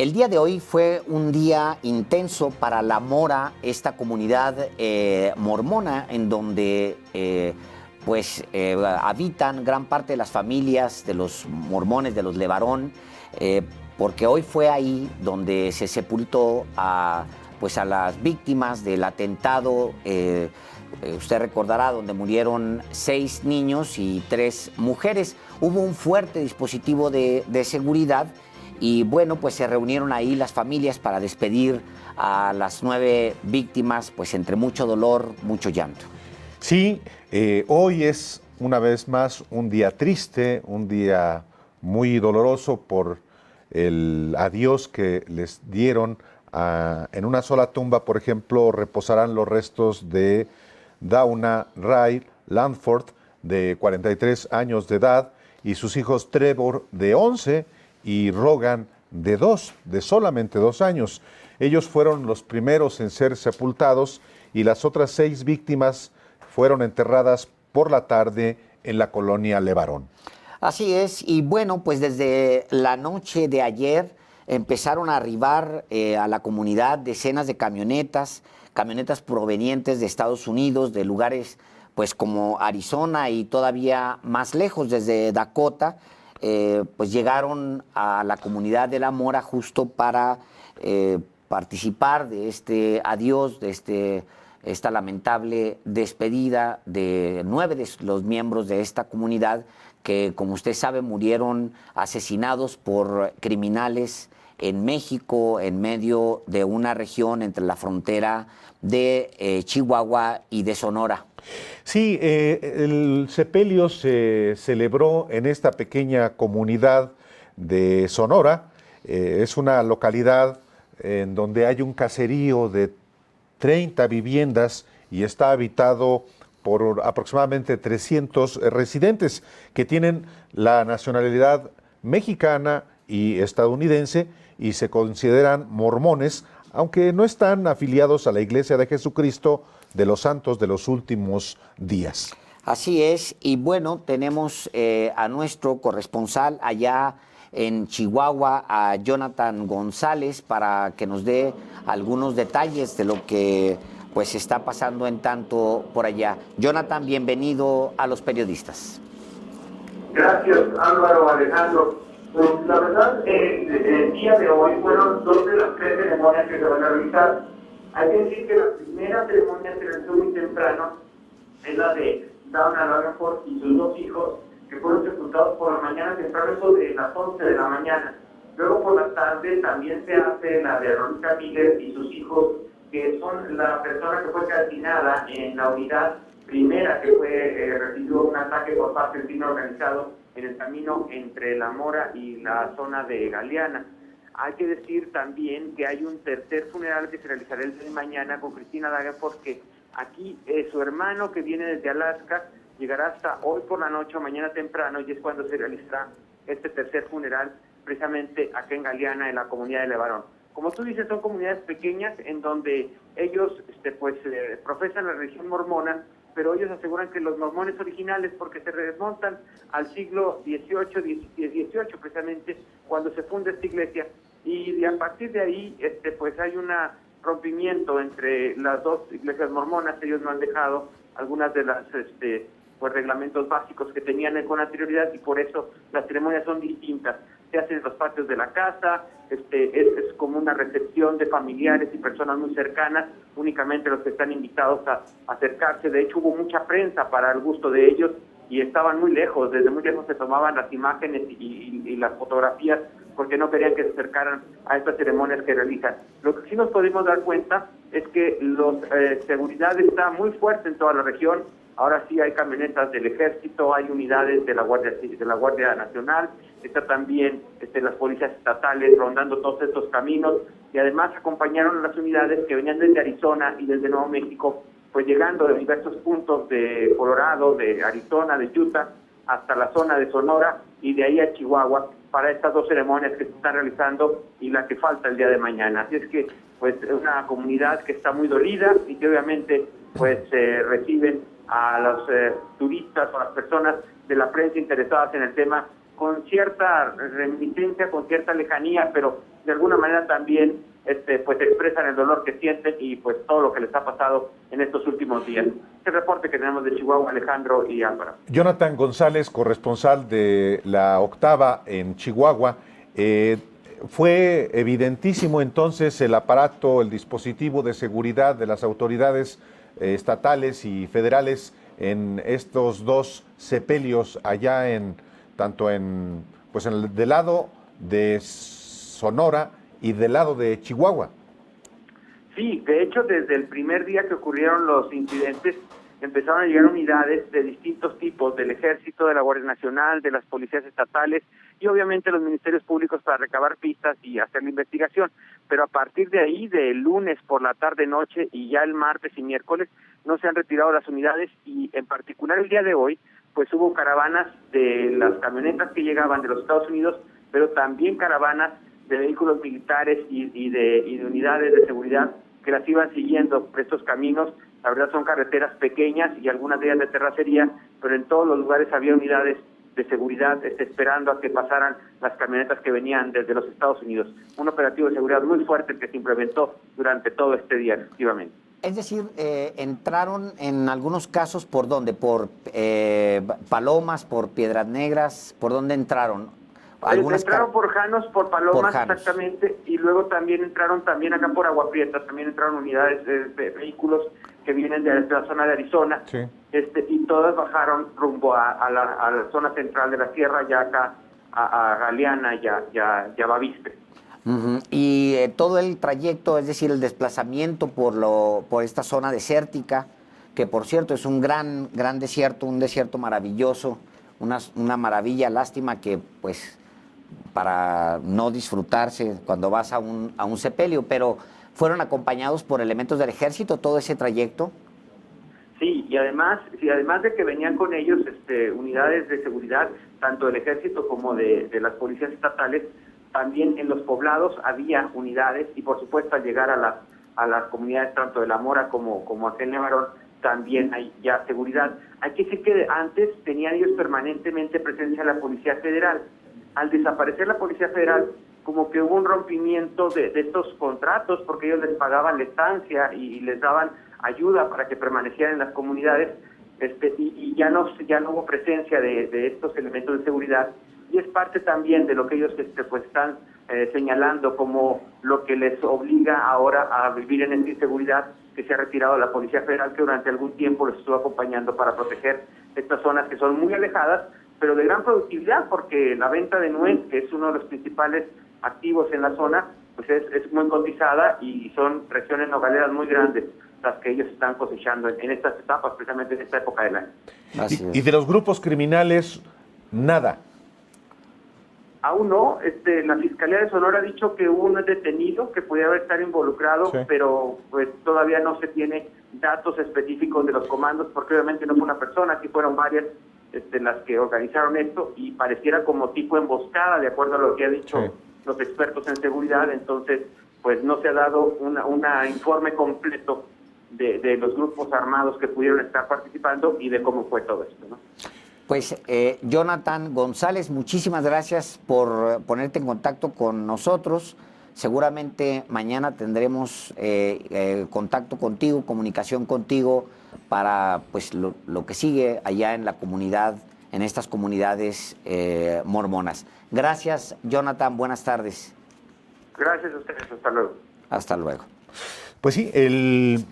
El día de hoy fue un día intenso para la Mora, esta comunidad mormona en donde habitan gran parte de las familias de los mormones, de los Levarón, porque hoy fue ahí donde se sepultó a las víctimas del atentado. Usted recordará, donde murieron 6 niños y 3 mujeres. Hubo un fuerte dispositivo de seguridad. Y bueno, pues se reunieron ahí las familias para despedir a las 9 víctimas, pues entre mucho dolor, mucho llanto. Sí, hoy es una vez más un día triste, un día muy doloroso por el adiós que les dieron. En una sola tumba, por ejemplo, reposarán los restos de Dawna Ray Landford, de 43 años de edad, y sus hijos Trevor, de 11, y Rogan, de solamente 2 años. Ellos fueron los primeros en ser sepultados y las otras 6 víctimas fueron enterradas por la tarde en la colonia Levarón. Así es, y bueno, pues desde la noche de ayer empezaron a arribar a la comunidad decenas de camionetas provenientes de Estados Unidos, de lugares pues como Arizona y todavía más lejos, desde Dakota. Pues llegaron a la comunidad de La Mora justo para participar de este adiós, de esta lamentable despedida de 9 de los miembros de esta comunidad que, como usted sabe, murieron asesinados por criminales en México, en medio de una región entre la frontera de Chihuahua y de Sonora. Sí, el sepelio se celebró en esta pequeña comunidad de Sonora. Es una localidad en donde hay un caserío de 30 viviendas y está habitado por aproximadamente 300 residentes que tienen la nacionalidad mexicana y estadounidense y se consideran mormones, aunque no están afiliados a la Iglesia de Jesucristo de los Santos de los Últimos Días. Así es, y bueno, tenemos a nuestro corresponsal allá en Chihuahua, a Jonathan González, para que nos dé algunos detalles de lo que pues está pasando en tanto por allá. Jonathan, bienvenido a Los Periodistas. Gracias, Álvaro, Alejandro. Pues la verdad, el día de hoy fueron 2 de las 3 ceremonias que se van a realizar. Hay que decir que la primera ceremonia se realizó muy temprano, es la de Dawna Landford y sus 2 hijos, que fueron sepultados por la mañana temprano, eso de las 11 de la mañana. Luego por la tarde también se hace la de Ronica Miller y sus hijos, que son la persona que fue calcinada en la unidad primera que recibió un ataque por parte del crimen organizado en el camino entre La Mora y la zona de Galeana. Hay que decir también que hay un tercer funeral que se realizará el día de mañana con Cristina Davenport, porque aquí su hermano, que viene desde Alaska, llegará hasta hoy por la noche o mañana temprano, y es cuando se realizará este tercer funeral precisamente acá en Galeana, en la comunidad de Levarón. Como tú dices, son comunidades pequeñas en donde ellos profesan la religión mormona, pero ellos aseguran que los mormones originales, porque se remontan al siglo XVIII precisamente, cuando se funda esta iglesia, y a partir de ahí pues hay un rompimiento entre las 2 iglesias mormonas. Ellos no han dejado algunas de las reglamentos básicos que tenían con anterioridad, y por eso las ceremonias son distintas. Se hacen en los patios de la casa, es como una recepción de familiares y personas muy cercanas, únicamente los que están invitados a acercarse. De hecho, hubo mucha prensa para el gusto de ellos y estaban muy lejos, desde muy lejos se tomaban las imágenes y las fotografías, porque no querían que se acercaran a estas ceremonias que realizan. Lo que sí nos podemos dar cuenta es que la seguridad está muy fuerte en toda la región. Ahora sí hay camionetas del Ejército, hay unidades de la Guardia Nacional, está también las policías estatales rondando todos estos caminos, y además acompañaron a las unidades que venían desde Arizona y desde Nuevo México, pues llegando de diversos puntos de Colorado, de Arizona, de Utah, hasta la zona de Sonora y de ahí a Chihuahua, para estas 2 ceremonias que se están realizando y la que falta el día de mañana. Así es que pues es una comunidad que está muy dolida y que obviamente pues reciben a los turistas o a las personas de la prensa interesadas en el tema con cierta reminiscencia, con cierta lejanía, pero de alguna manera también pues expresan el dolor que sienten y pues todo lo que les ha pasado en estos últimos días. Este reporte que tenemos de Chihuahua, Alejandro y Álvaro. Jonathan González, corresponsal de La Octava en Chihuahua. Fue evidentísimo entonces el aparato, el dispositivo de seguridad de las autoridades estatales y federales en estos dos sepelios allá tanto pues del lado de Sonora y del lado de Chihuahua. Sí, de hecho, desde el primer día que ocurrieron los incidentes, empezaron a llegar unidades de distintos tipos, del Ejército, de la Guardia Nacional, de las policías estatales y obviamente los ministerios públicos para recabar pistas y hacer la investigación. Pero a partir de ahí, del lunes por la tarde-noche y ya el martes y miércoles, no se han retirado las unidades y en particular el día de hoy, pues hubo caravanas de las camionetas que llegaban de los Estados Unidos, pero también caravanas de vehículos militares y de unidades de seguridad que las iban siguiendo por estos caminos. La verdad son carreteras pequeñas y algunas de ellas de terracería, pero en todos los lugares había unidades de seguridad esperando a que pasaran las camionetas que venían desde los Estados Unidos. Un operativo de seguridad muy fuerte que se implementó durante todo este día, efectivamente. Es decir, entraron en algunos casos, ¿por dónde? ¿Por Palomas, por Piedras Negras? ¿Por dónde entraron? Entraron por Janos, por Palomas, por Janos. Exactamente, y luego también entraron acá por Agua Prieta, también entraron unidades de vehículos que vienen de la zona de Arizona, sí. Y todas bajaron rumbo a la zona central de la sierra, ya acá a Galeana y a Bavispe. Uh-huh. Y todo el trayecto, es decir, el desplazamiento por esta zona desértica, que por cierto es un gran desierto, un desierto maravilloso, una maravilla, lástima que pues para no disfrutarse cuando vas a un sepelio, pero fueron acompañados por elementos del ejército todo ese trayecto. Sí, y además de que venían con ellos unidades de seguridad, tanto del ejército como de las policías estatales, también en los poblados había unidades y por supuesto al llegar a las comunidades tanto de La Mora como aquí en Levarón también hay ya seguridad. Hay que decir que antes tenían ellos permanentemente presencia la Policía Federal. Al desaparecer la Policía Federal, como que hubo un rompimiento de estos contratos porque ellos les pagaban la estancia y les daban ayuda para que permanecieran en las comunidades y ya no hubo presencia de estos elementos de seguridad y es parte también de lo que ellos pues están señalando como lo que les obliga ahora a vivir en esta inseguridad, que se ha retirado la Policía Federal que durante algún tiempo les estuvo acompañando para proteger estas zonas que son muy alejadas pero de gran productividad porque la venta de nuez, que es uno de los principales activos en la zona, pues es muy cotizada y son regiones nogaleras muy grandes las que ellos están cosechando en estas etapas, precisamente en esta época del año. Y de los grupos criminales, nada. Aún no, la Fiscalía de Sonora ha dicho que hubo un detenido que podía estar involucrado, sí, pero pues todavía no se tiene datos específicos de los comandos, porque obviamente no fue una persona, aquí fueron varias las que organizaron esto y pareciera como tipo emboscada, de acuerdo a lo que han dicho sí, los expertos en seguridad, entonces pues no se ha dado una informe completo de los grupos armados que pudieron estar participando y de cómo fue todo esto, ¿no? Pues Jonathan González, muchísimas gracias por ponerte en contacto con nosotros. Seguramente mañana tendremos contacto contigo, comunicación contigo para pues lo que sigue allá en la comunidad, en estas comunidades mormonas. Gracias, Jonathan, buenas tardes. Gracias a ustedes, hasta luego. Hasta luego. Pues sí, el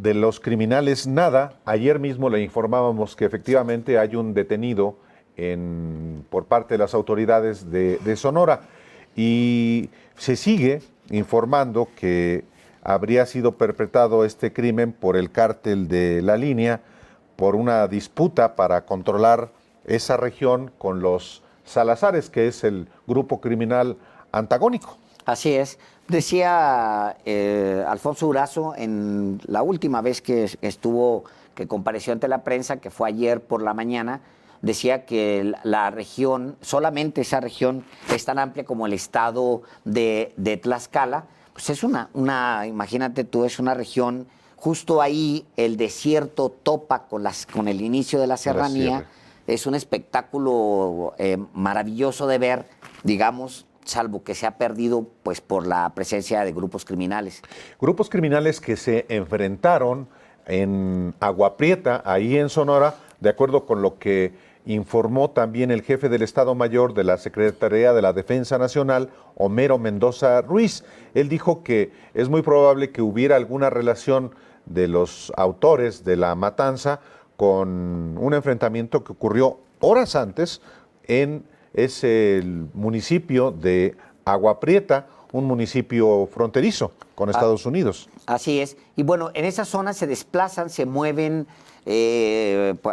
de los criminales nada. Ayer mismo le informábamos que efectivamente hay un detenido por parte de las autoridades de Sonora y se sigue informando que habría sido perpetrado este crimen por el cártel de La Línea por una disputa para controlar esa región con los Salazares, que es el grupo criminal antagónico. Así es. Decía Alfonso Durazo en la última vez que compareció ante la prensa, que fue ayer por la mañana, decía que la región, solamente esa región es tan amplia como el estado de Tlaxcala, pues es imagínate tú, es una región, justo ahí el desierto topa con el inicio de la serranía, es un espectáculo maravilloso de ver, digamos, salvo que se ha perdido pues por la presencia de grupos criminales. Grupos criminales que se enfrentaron en Agua Prieta, ahí en Sonora, de acuerdo con lo que informó también el jefe del Estado Mayor de la Secretaría de la Defensa Nacional, Homero Mendoza Ruiz. Él dijo que es muy probable que hubiera alguna relación de los autores de la matanza con un enfrentamiento que ocurrió horas antes en ese municipio de Agua Prieta, un municipio fronterizo con Estados Unidos. Así es. Y bueno, en esa zona se desplazan, se mueven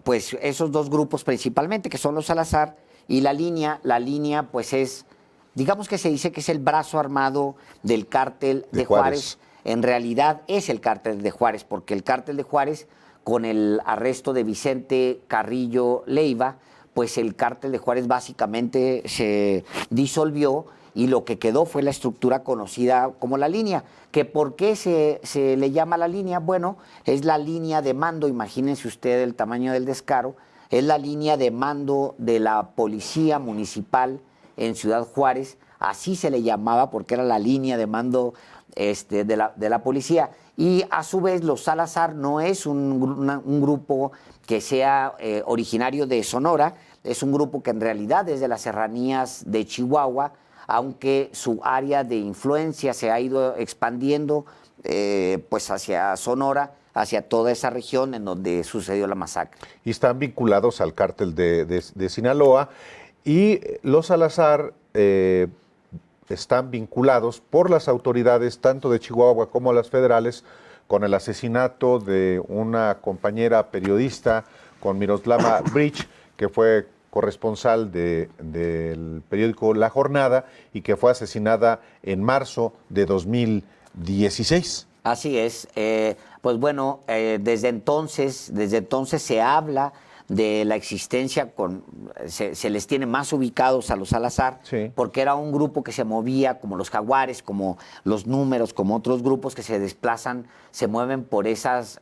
pues esos dos grupos principalmente, que son los Salazar y la línea. La línea pues es, digamos que se dice que es el brazo armado del cártel de Juárez. En realidad es el cártel de Juárez, porque el cártel de Juárez, con el arresto de Vicente Carrillo Leiva, pues el cártel de Juárez básicamente se disolvió y lo que quedó fue la estructura conocida como la línea. ¿Que por qué se le llama la línea? Bueno, es la línea de mando, imagínense usted el tamaño del descaro, es la línea de mando de la policía municipal en Ciudad Juárez, así se le llamaba porque era la línea de mando de la policía. Y a su vez los Salazar no es un grupo que sea originario de Sonora, es un grupo que en realidad es de las serranías de Chihuahua, aunque su área de influencia se ha ido expandiendo pues hacia Sonora, hacia toda esa región en donde sucedió la masacre. Y están vinculados al cártel de Sinaloa, y los Salazar están vinculados por las autoridades tanto de Chihuahua como las federales con el asesinato de una compañera periodista, con Miroslava Bridge, que fue corresponsal del periódico La Jornada y que fue asesinada en marzo de 2016. Así es. Pues bueno, desde entonces se habla de la existencia, se les tiene más ubicados a los Salazar, sí, porque era un grupo que se movía como los Jaguares, como los Números, como otros grupos que se desplazan, se mueven por esa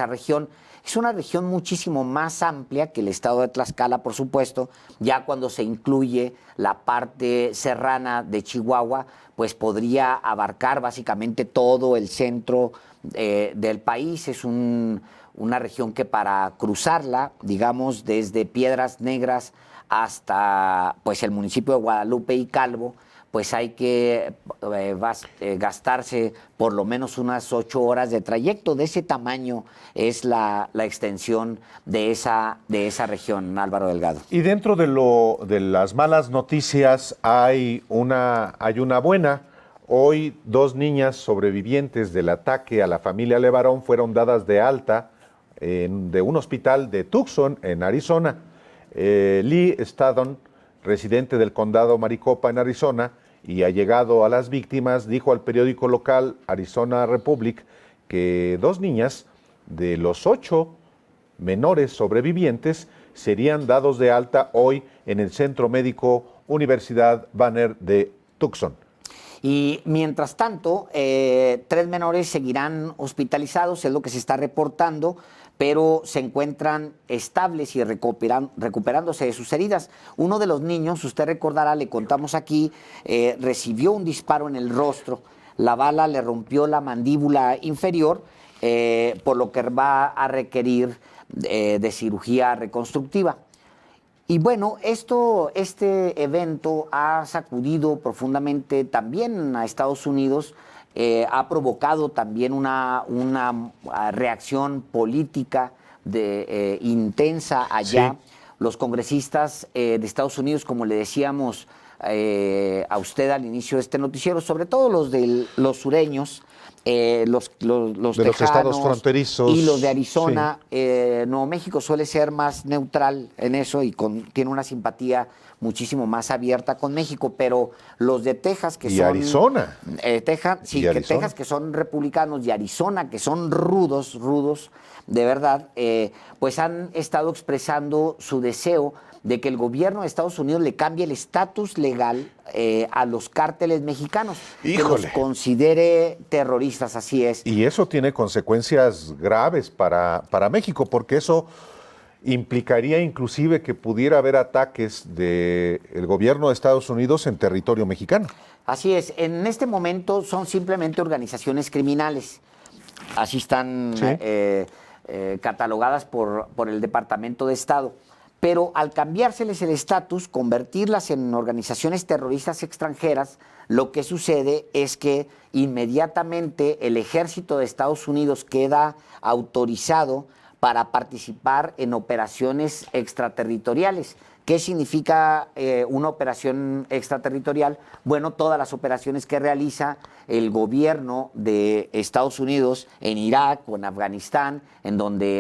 región. Es una región muchísimo más amplia que el estado de Tlaxcala, por supuesto. Ya cuando se incluye la parte serrana de Chihuahua, pues podría abarcar básicamente todo el centro del país. Es una región que para cruzarla, digamos, desde Piedras Negras hasta pues el municipio de Guadalupe y Calvo, pues hay que gastarse por lo menos unas 8 horas de trayecto. De ese tamaño es la extensión de esa región, Álvaro Delgado. Y dentro de las malas noticias hay una buena. Hoy 2 niñas sobrevivientes del ataque a la familia Levarón fueron dadas de alta de un hospital de Tucson, en Arizona. Lee Staddon, residente del condado Maricopa, en Arizona, y allegado a las víctimas, dijo al periódico local Arizona Republic que 2 niñas de los 8 menores sobrevivientes serían dados de alta hoy en el Centro Médico Universidad Banner de Tucson. Y mientras tanto, 3 menores seguirán hospitalizados, es lo que se está reportando, pero se encuentran estables y recuperándose de sus heridas. Uno de los niños, usted recordará, le contamos aquí, recibió un disparo en el rostro. La bala le rompió la mandíbula inferior, por lo que va a requerir de cirugía reconstructiva. Y bueno, este evento ha sacudido profundamente también a Estados Unidos, ha provocado también una reacción política intensa allá. Sí. Los congresistas de Estados Unidos, como le decíamos a usted al inicio de este noticiero, sobre todo los sureños, los tejanos, los estados fronterizos y los de Arizona. Sí. Nuevo México suele ser más neutral en eso y tiene una simpatía muchísimo más abierta con México, pero los de Texas, que son Arizona, Texas, que son republicanos, y Arizona, que son rudos de verdad, pues han estado expresando su deseo de que el gobierno de Estados Unidos le cambie el estatus legal a los cárteles mexicanos, ¡híjole!, que los considere terroristas, así es. Y eso tiene consecuencias graves para México, porque eso implicaría inclusive que pudiera haber ataques del gobierno de Estados Unidos en territorio mexicano. Así es, en este momento son simplemente organizaciones criminales. Así están Sí. catalogadas por el Departamento de Estado. Pero al cambiárseles el estatus, convertirlas en organizaciones terroristas extranjeras, lo que sucede es que inmediatamente el ejército de Estados Unidos queda autorizado para participar en operaciones extraterritoriales. ¿Qué significa una operación extraterritorial? Bueno, todas las operaciones que realiza el gobierno de Estados Unidos en Irak o en Afganistán,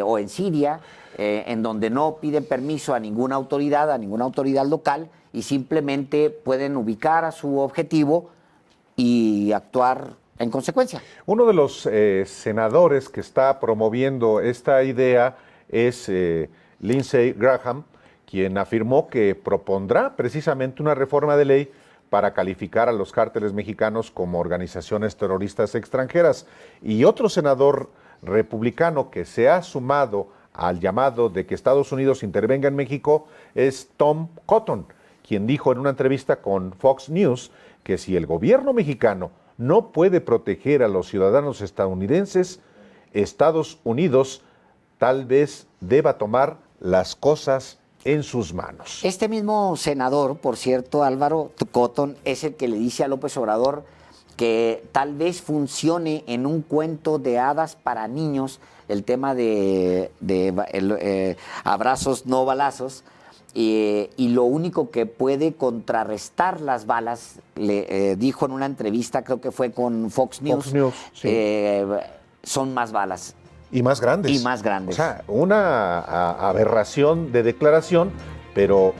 o en Siria, en donde no piden permiso a ninguna autoridad local, y simplemente pueden ubicar a su objetivo y actuar en consecuencia. Uno de los senadores que está promoviendo esta idea es Lindsey Graham, quien afirmó que propondrá precisamente una reforma de ley para calificar a los cárteles mexicanos como organizaciones terroristas extranjeras. Y otro senador republicano que se ha sumado al llamado de que Estados Unidos intervenga en México es Tom Cotton, quien dijo en una entrevista con Fox News que si el gobierno mexicano no puede proteger a los ciudadanos estadounidenses, Estados Unidos tal vez deba tomar las cosas en sus manos. Este mismo senador, por cierto, Álvaro Cotton, es el que le dice a López Obrador que tal vez funcione en un cuento de hadas para niños el tema de abrazos no balazos, y lo único que puede contrarrestar las balas, le dijo en una entrevista, creo que fue con Fox News, sí. Son más balas. Y más grandes. Y más grandes. O sea, una aberración de declaración, pero